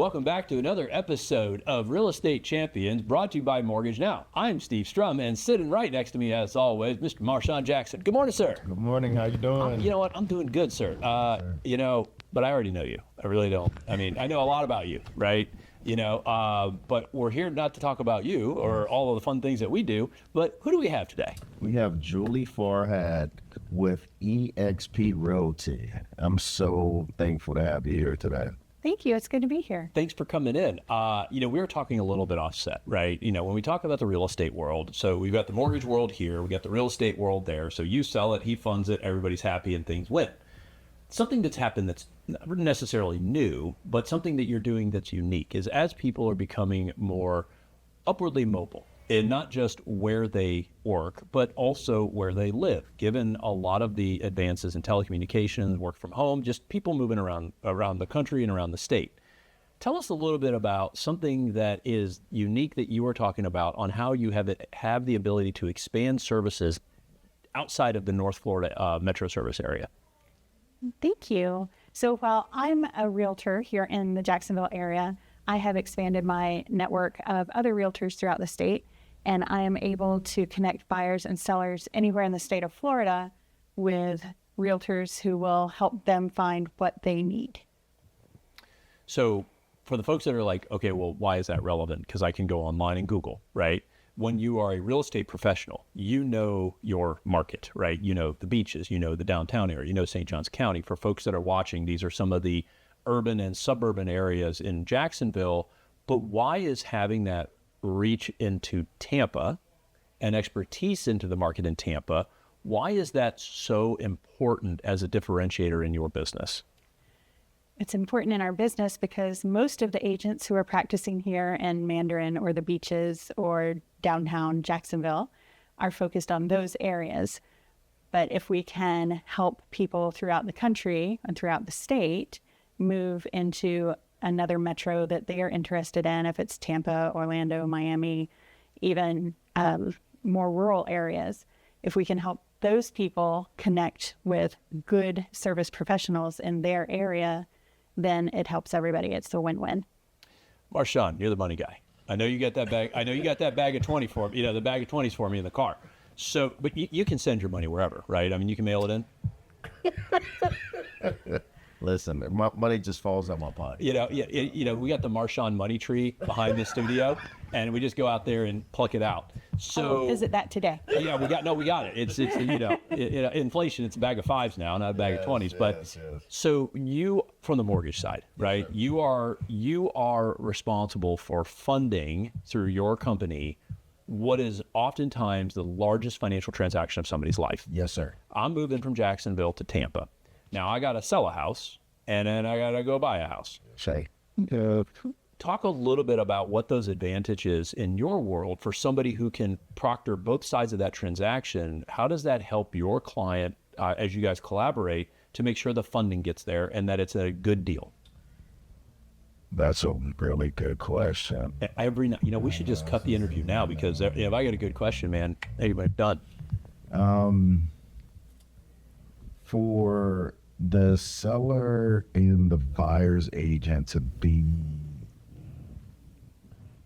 welcome back to another episode of Real Estate Champions, brought to you by Mortgage Now. I'm Steve Strum, and sitting right next to me, as always, Mr. Marshawn Jackson. Good morning, sir. Good morning. How you doing? You know what? I'm doing good, sir. But I already know you. I really don't. I mean, I know a lot about you, right? But we're here not to talk about you or all of the fun things that we do, but who do we have today? We have Julie Farhat with EXP REALTY. I'm so thankful to have you here today. Thank you. It's good to be here. Thanks for coming in. We were talking a little bit offset, right? When we talk about the real estate world, so we've got the mortgage world here, we got the real estate world there. So you sell it, he funds it, everybody's happy and things win. Something that's happened that's not necessarily new, but something that you're doing that's unique is as people are becoming more upwardly mobile in not just where they work, but also where they live, given a lot of the advances in telecommunications, work from home, just people moving around the country and around the state. Tell us a little bit about something that is unique that you were talking about on how you have the ability to expand services outside of the North Florida metro service area. Thank you. So while I'm a realtor here in the Jacksonville area, I have expanded my network of other realtors throughout the state, and I am able to connect buyers and sellers anywhere in the state of Florida with realtors who will help them find what they need. So for the folks that are like, okay, well, why is that relevant? Because I can go online and Google, right? When you are a real estate professional, you know your market, right? You know the beaches, you know the downtown area, you know St. Johns County. For folks that are watching, these are some of the urban and suburban areas in Jacksonville. But why is having that reach into Tampa and expertise into the market in Tampa, why is that so important as a differentiator in your business? It's important in our business because most of the agents who are practicing here in Mandarin or the beaches or downtown Jacksonville are focused on those areas. But if we can help people throughout the country and throughout the state move into another metro that they are interested in, if it's Tampa, Orlando, Miami, even more rural areas, if we can help those people connect with good service professionals in their area, then it helps everybody. It's a win-win. Marshawn, you're the money guy. I know you got that bag. I know you got that bag of 20 for me, the bag of 20s for me in the car. So, but you can send your money wherever, right? I mean, you can mail it in. Listen, my money just falls out my pocket. We got the Marshawn money tree behind the studio, and we just go out there and pluck it out. So is it that today? Yeah, we got it. It's inflation. It's a bag of 5s now, not a bag of 20s. But so you, from the mortgage side, right? Yes, you are responsible for funding through your company what is oftentimes the largest financial transaction of somebody's life. Yes, sir. I'm moving from Jacksonville to Tampa. Now I got to sell a house, and then I got to go buy a house. Talk a little bit about what those advantages in your world for somebody who can proctor both sides of that transaction. How does that help your client as you guys collaborate to make sure the funding gets there and that it's a good deal? That's a really good question. We should just cut the interview now because if I get a good question, man, anyway, done. For the seller and the buyer's agent to be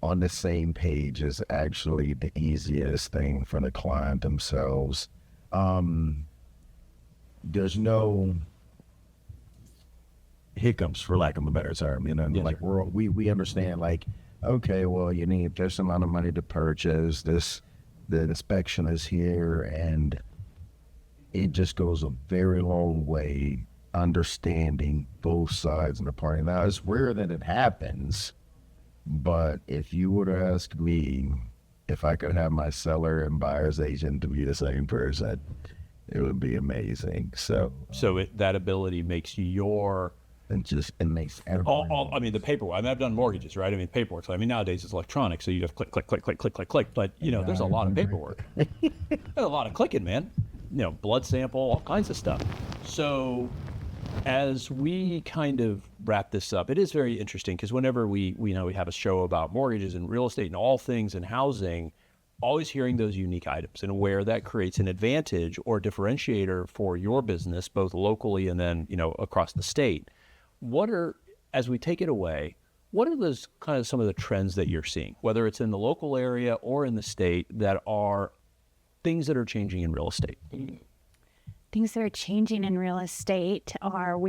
on the same page is actually the easiest thing for the client themselves. There's no hiccups, for lack of a better term. We understand, okay, well, you need this amount of money to purchase this, the inspection is here, and it just goes a very long way understanding both sides of the party. Now, it's rare that it happens, but if you were to ask me if I could have my seller and buyer's agent to be the same person, it would be amazing. So that ability makes it makes everyone. the paperwork. I've done mortgages, right? Paperwork. So, nowadays it's electronic, so you just click, click, click, click, click, click, click. But there's a lot of paperwork. There's a lot of clicking, man. Blood sample, all kinds of stuff. So as we kind of wrap this up, it is very interesting because whenever we have a show about mortgages and real estate and all things in housing, always hearing those unique items and where that creates an advantage or differentiator for your business, both locally and then, across the state. As we take it away, What are those kind of some of the trends that you're seeing, whether it's in the local area or in the state, that are things that are changing in real estate? Things that are changing in real estate are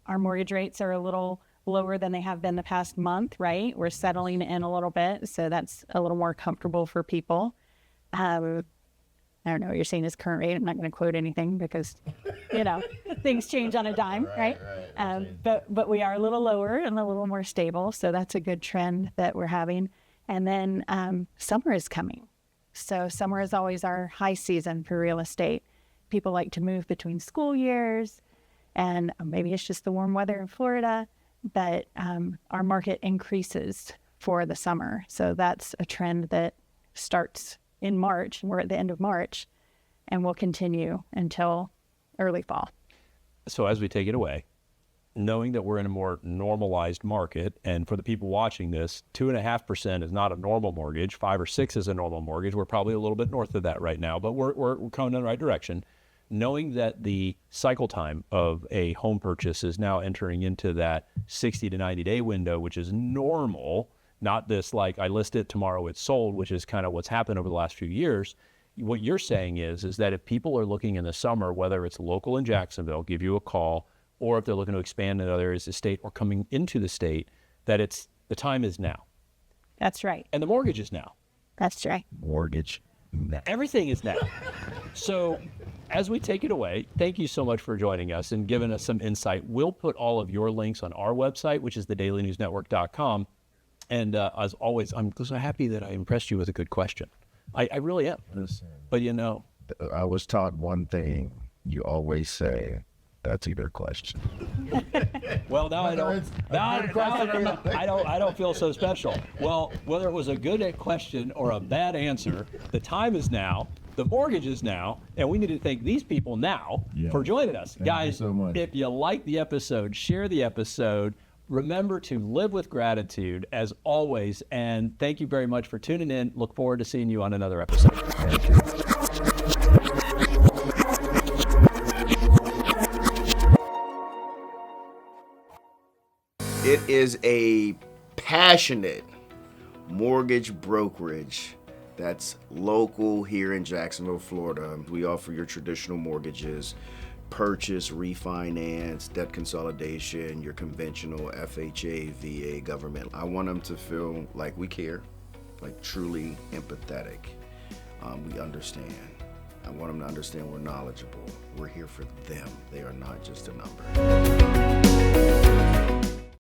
our mortgage rates are a little lower than they have been the past month, right? We're settling in a little bit, so that's a little more comfortable for people. I don't know what you're saying is current rate. I'm not going to quote anything because, things change on a dime, right? But we are a little lower and a little more stable, so that's a good trend that we're having. And then summer is coming. So summer is always our high season for real estate. People like to move between school years, and maybe it's just the warm weather in Florida, but our market increases for the summer. So that's a trend that starts in March. We're at the end of March, and will continue until early fall. So as we take it away, knowing that we're in a more normalized market, and for the people watching this, 2.5% is not a normal mortgage. 5 or 6 is a normal mortgage. We're probably a little bit north of that right now, but we're going in the right direction. Knowing that the cycle time of a home purchase is now entering into that 60 to 90 day window, which is normal, not this like I list it, tomorrow it's sold, which is kind of what's happened over the last few years. What you're saying is that if people are looking in the summer, whether it's local in Jacksonville, give you a call, or if they're looking to expand in other areas of the state or coming into the state, that the time is now. That's right. And the mortgage is now. That's right. Mortgage. Everything is now. So as we take it away, thank you so much for joining us and giving us some insight. We'll put all of your links on our website, which is thedailynewsnetwork.com. And as always, I'm so happy that I impressed you with a good question. I really am. But I was taught one thing. You always say, that's either question. Well, now I don't. I don't feel so special. Well, whether it was a good question or a bad answer, the time is now. The mortgage is now, and we need to thank these people now for joining us. Thank Guys, you so much. If you like the episode, share the episode. Remember to live with gratitude as always, and thank you very much for tuning in. Look forward to seeing you on another episode. Thank you. It is a passionate mortgage brokerage that's local here in Jacksonville, Florida. We offer your traditional mortgages, purchase, refinance, debt consolidation, your conventional FHA, VA, government. I want them to feel like we care, like truly empathetic. We understand. I want them to understand we're knowledgeable. We're here for them. They are not just a number.